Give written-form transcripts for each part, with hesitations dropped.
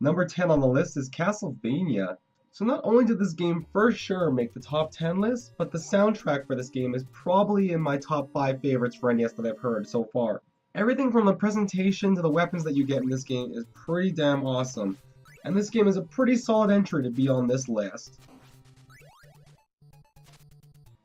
Number 10 on the list is Castlevania. So not only did this game for sure make the top 10 list, but the soundtrack for this game is probably in my top 5 favorites for NES that I've heard so far. Everything from the presentation to the weapons that you get in this game is pretty damn awesome, and this game is a pretty solid entry to be on this list.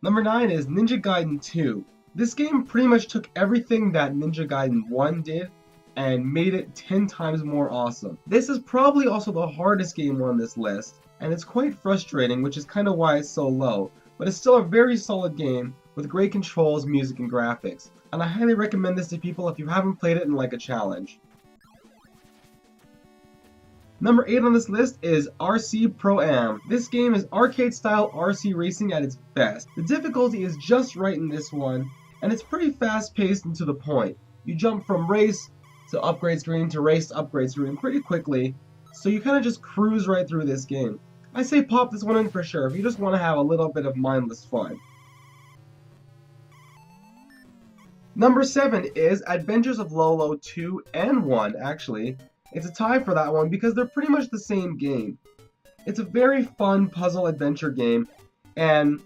Number 9 is Ninja Gaiden 2. This game pretty much took everything that Ninja Gaiden 1 did and made it 10 times more awesome. This is probably also the hardest game on this list, and it's quite frustrating, which is kind of why it's so low, but it's still a very solid game with great controls, music, and graphics, and I highly recommend this to people if you haven't played it and like a challenge. Number 8 on this list is RC Pro-Am. This game is arcade-style RC racing at its best. The difficulty is just right in this one, and it's pretty fast-paced and to the point. You jump from race to upgrade screen to race to upgrade screen pretty quickly, so you kind of just cruise right through this game. I say pop this one in for sure if you just want to have a little bit of mindless fun. Number 7 is Adventures of Lolo 2 and 1, actually. It's a tie for that one because they're pretty much the same game. It's a very fun puzzle adventure game, and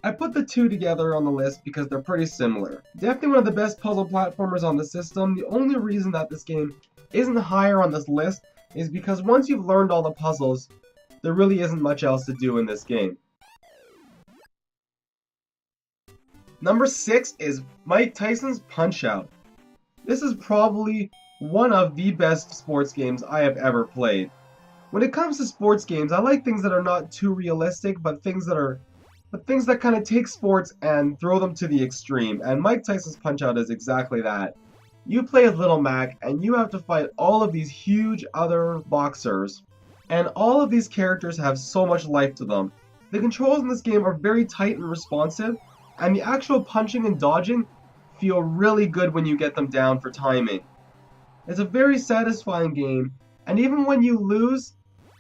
I put the two together on the list because they're pretty similar. Definitely one of the best puzzle platformers on the system. The only reason that this game isn't higher on this list is because once you've learned all the puzzles, there really isn't much else to do in this game. Number 6 is Mike Tyson's Punchout. This is probably one of the best sports games I have ever played. When it comes to sports games, I like things that are not too realistic, but things that kind of take sports and throw them to the extreme, and Mike Tyson's Punch-Out is exactly that. You play as Little Mac, and you have to fight all of these huge other boxers, and all of these characters have so much life to them. The controls in this game are very tight and responsive, and the actual punching and dodging feel really good when you get them down for timing. It's a very satisfying game, and even when you lose,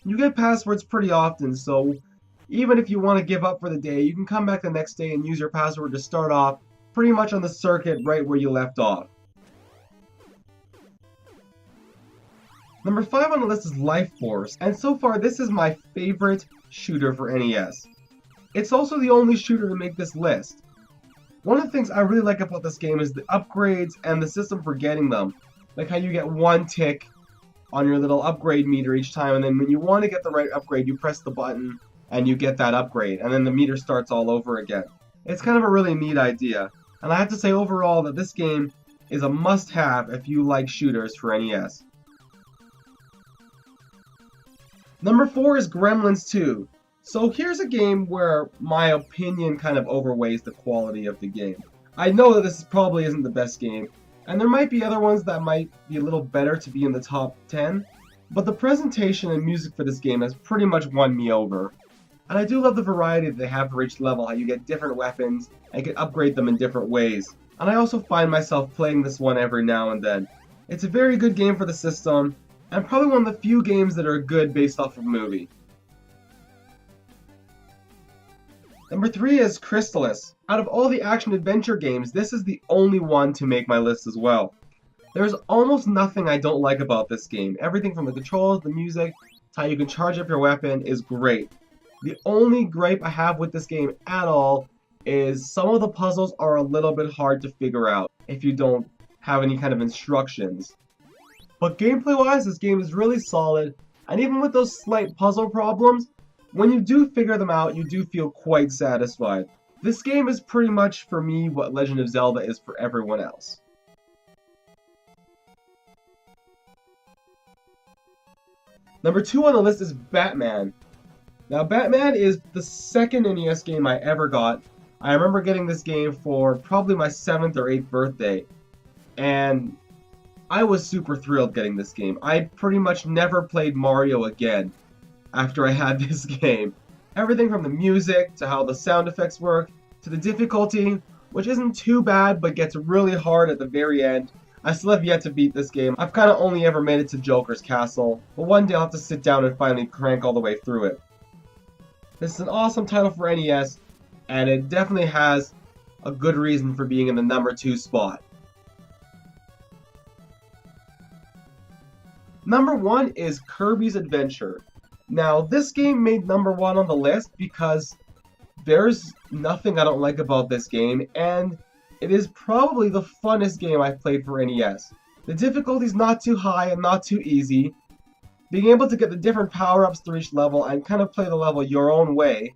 you get passwords pretty often, so even if you want to give up for the day, you can come back the next day and use your password to start off pretty much on the circuit right where you left off. Number 5 on the list is Life Force, and so far this is my favorite shooter for NES. It's also the only shooter to make this list. One of the things I really like about this game is the upgrades and the system for getting them. Like how you get one tick on your little upgrade meter each time, and then when you want to get the right upgrade, you press the button and you get that upgrade, and then the meter starts all over again. It's kind of a really neat idea, and I have to say overall that this game is a must-have if you like shooters for NES. Number 4 is Gremlins 2. So here's a game where my opinion kind of overweighs the quality of the game. I know that this probably isn't the best game, and there might be other ones that might be a little better to be in the top 10, but the presentation and music for this game has pretty much won me over. And I do love the variety that they have for each level, how you get different weapons and can upgrade them in different ways. And I also find myself playing this one every now and then. It's a very good game for the system, and probably one of the few games that are good based off of a movie. Number 3 is Crystallus. Out of all the action-adventure games, this is the only one to make my list as well. There's almost nothing I don't like about this game. Everything from the controls, the music, to how you can charge up your weapon is great. The only gripe I have with this game at all is some of the puzzles are a little bit hard to figure out if you don't have any kind of instructions. But gameplay-wise, this game is really solid, and even with those slight puzzle problems, when you do figure them out, you do feel quite satisfied. This game is pretty much, for me, what Legend of Zelda is for everyone else. Number 2 on the list is Batman. Now, Batman is the second NES game I ever got. I remember getting this game for probably my 7th or 8th birthday, and I was super thrilled getting this game. I pretty much never played Mario again after I had this game. Everything from the music, to how the sound effects work, to the difficulty, which isn't too bad but gets really hard at the very end. I still have yet to beat this game. I've kind of only ever made it to Joker's Castle, but one day I'll have to sit down and finally crank all the way through it. This is an awesome title for NES, and it definitely has a good reason for being in the number 2 spot. Number 1 is Kirby's Adventure. Now, this game made number 1 on the list because there's nothing I don't like about this game, and it is probably the funnest game I've played for NES. The difficulty's not too high and not too easy. Being able to get the different power-ups through each level and kind of play the level your own way.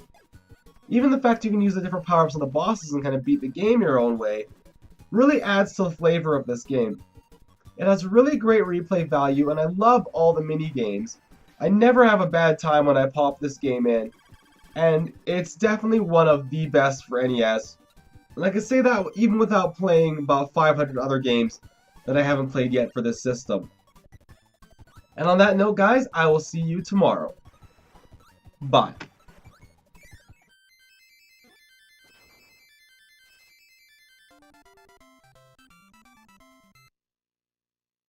Even the fact you can use the different power-ups on the bosses and kind of beat the game your own way really adds to the flavor of this game. It has really great replay value, and I love all the mini-games. I never have a bad time when I pop this game in, and it's definitely one of the best for NES. And I can say that even without playing about 500 other games that I haven't played yet for this system. And on that note, guys, I will see you tomorrow. Bye.